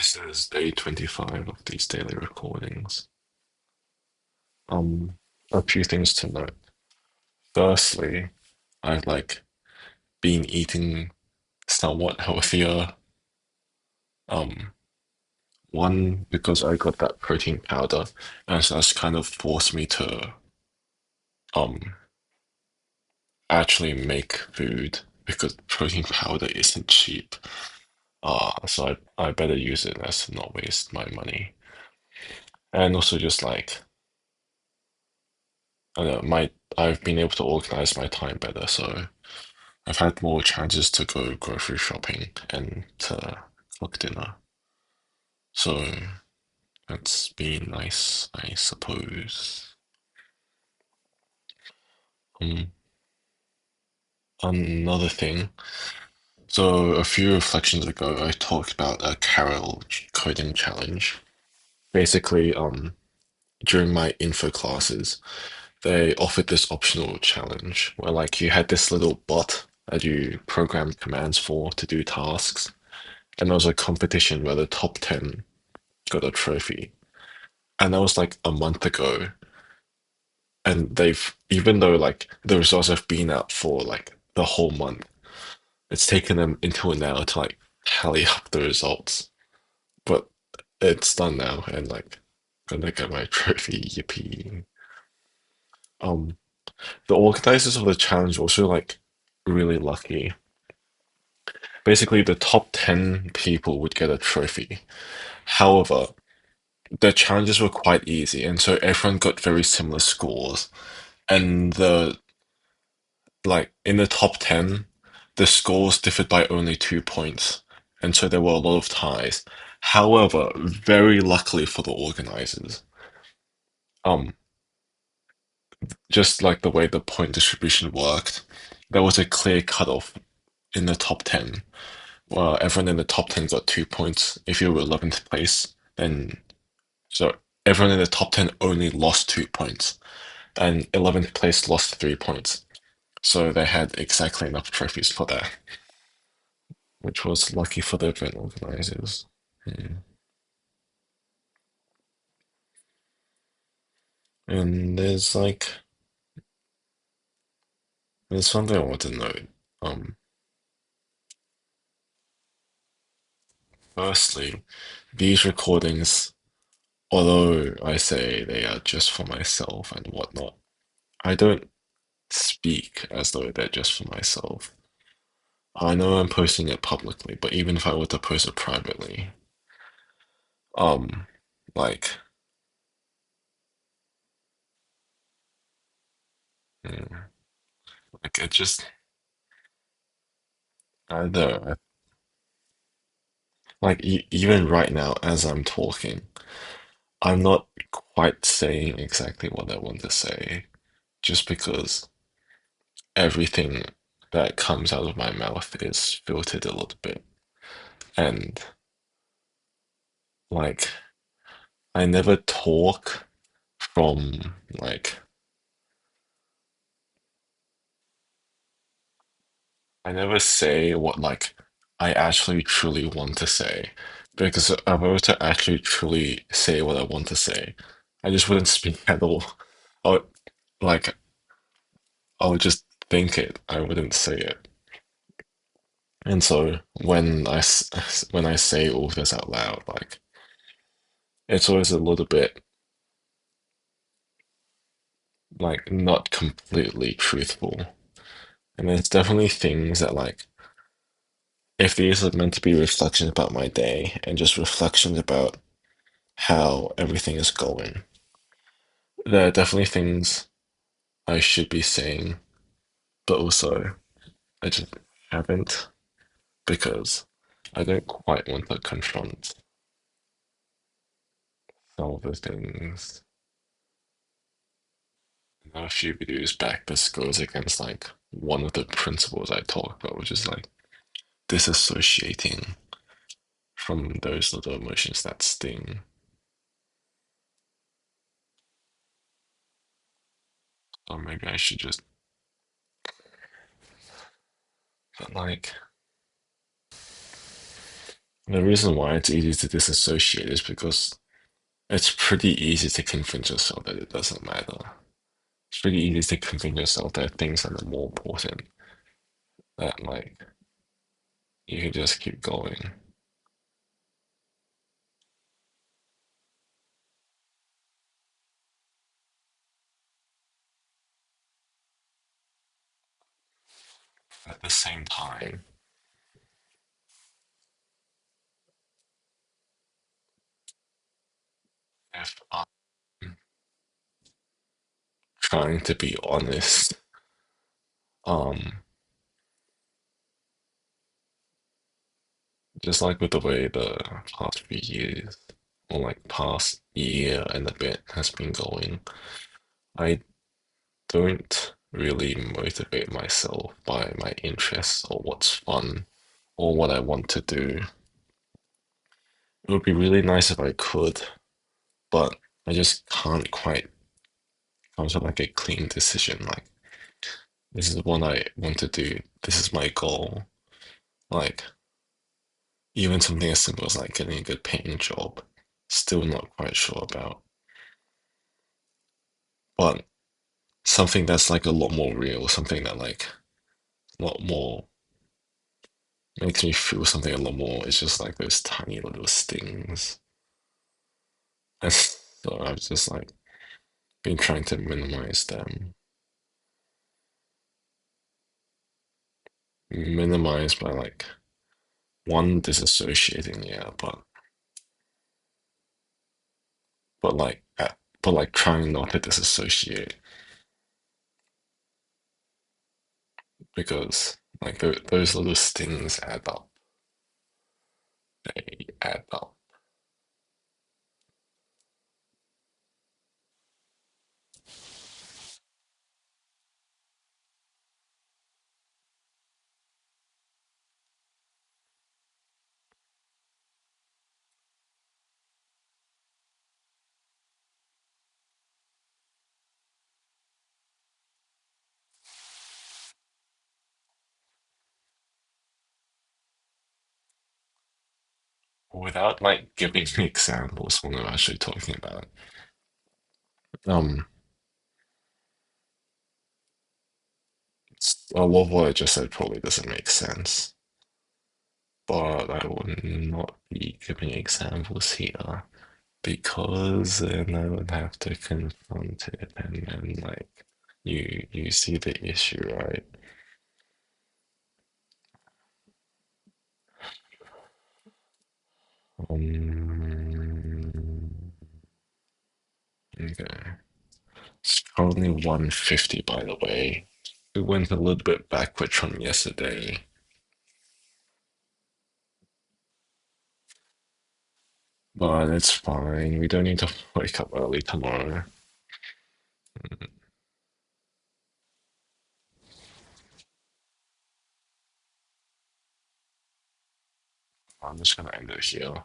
This is day 25 of these daily recordings. Um, a few things to note. Firstly, I've been eating somewhat healthier. Um, one because I got that protein powder, and so that's kind of forced me to um actually make food because protein powder isn't cheap. So I better use it as to not waste my money. And also just I don't know, I've been able to organize my time better, so I've had more chances to go grocery shopping and to cook dinner. So that's been nice, I suppose. Um, Another thing. So a few reflections ago, I talked about a Carol coding challenge. Basically, during my info classes, they offered this optional challenge where you had this little bot that you programmed commands for to do tasks, and there was a competition where the top 10 got a trophy. And that was like a month ago. And they've, even though the results have been out for the whole month, it's taken them until now to tally up the results. But it's done now, and gonna get my trophy, yippee. Um, the organizers of the challenge were also really lucky. Basically, the top 10 people would get a trophy. However, the challenges were quite easy, and so everyone got very similar scores. And in the top 10, the scores differed by only 2 points, and so there were a lot of ties. However, very luckily for the organizers, um, just like the way the point distribution worked, there was a clear cutoff in the top 10. Well, everyone in the top 10 got 2 points. If you were 11th place, then so everyone in the top 10 only lost 2 points, and 11th place lost 3 points. So they had exactly enough trophies for that, which was lucky for the event organizers. Hmm. And there's something I want to note. Um, Firstly, these recordings, although I say they are just for myself and whatnot, I don't speak as though they're just for myself. I know I'm posting it publicly, but even if I were to post it privately, um, like, mm, it just, I don't know, even right now as I'm talking, I'm not quite saying exactly what I want to say, just because everything that comes out of my mouth is filtered a little bit. And like, I never talk from I never say what I actually truly want to say. Because if I were to actually truly say what I want to say, I just wouldn't speak at all. I would, like, I would just think it. I wouldn't say it. And so when I say all this out loud, it's always a little bit not completely truthful. And there's definitely things that if these are meant to be reflections about my day and just reflections about how everything is going, there are definitely things I should be saying, but also I just haven't because I don't quite want to confront some of the things. Now, a few videos back, this goes against one of the principles I talk about, which is disassociating from those little emotions that sting. Or maybe I should just, but The reason why it's easy to disassociate is because it's pretty easy to convince yourself that it doesn't matter. It's pretty easy to convince yourself that things are more important, that like you can just keep going. At the same time, if I'm trying to be honest, um, just like with the way the past few years, or like past year and a bit has been going, I don't really motivate myself by my interests or what's fun or what I want to do. It would be really nice if I could, but I just can't quite come to like a clean decision. Like, this is what I want to do, this is my goal. Like, even something as simple as like getting a good paying job, still not quite sure about. But something that's like a lot more real, something that like a lot more makes me feel something a lot more. It's just like those tiny little stings. And so I've just like been trying to minimize them. Minimize by like one disassociating, yeah, but like but like trying not to disassociate because like those little stings add up. They add up. Without like giving me examples when I'm actually talking about. Um, a lot of what I just said probably doesn't make sense, but I will not be giving examples here because then I would have to confront it, and then like you see the issue, right? Um, okay. It's currently 150, by the way. We went a little bit backwards from yesterday, but it's fine. We don't need to wake up early tomorrow. I'm just gonna end it here.